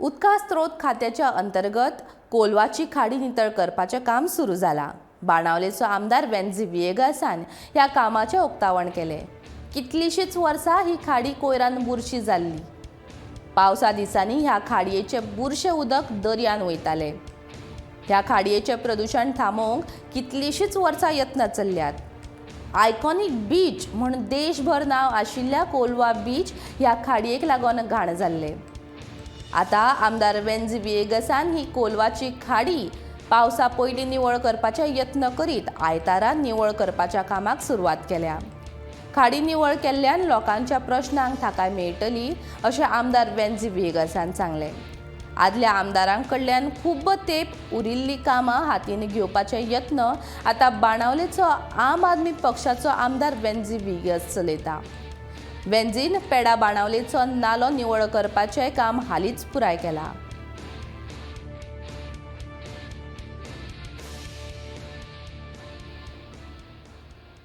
उदका स्त्रोत खात्याच्या अंतर्गत कोलवाची खाडी नितळ करपाचें काम सुरू जाला। बाणावलेचो आमदार वेंजी विएगासान ह्या कामाचें उक्तावण केलें। कितलीशींच वर्सां ही खाडी कोयरान बुरशी जाल्ली। पावसा दिसांनी ह्या खाडयेचें बुरशें उदक दर्यान वयतालें। ह्या खाडयेचें प्रदूषण थांबोवंक कितलीशींच वर्सां यत्न चल्ल्यात। आयकॉनिक बीच म्हूण देशभर नांव आशिल्ल्या कोलवा बीच ह्या खाडयेक लागून घाण जाल्ले। आता आमदार वेंजी विएगासान ही कोलवाची खाडी पावसा पयलीं निवळ करपाचे यत्न करीत आयतारा निवळ करपाच्या कामाक सुरवात केल्या। खाडी निवळ केल्ल्यान लोकांच्या प्रश्नांक थाकाय मेळटली अशें आमदार वेंजी विएगासान सांगलें। आदल्या आमदारांक कडल्यान खूब तेंप उरिल्लीं कामां हातीन घेवपाचे यत्न आता बाणावलेचो आम आदमी पक्षाचो आमदार वेंजी विएगास चलयता। वेंजीन पेडा बाणावलेचो नालो निवळ करपाचें काम हालींच पुराय केलां।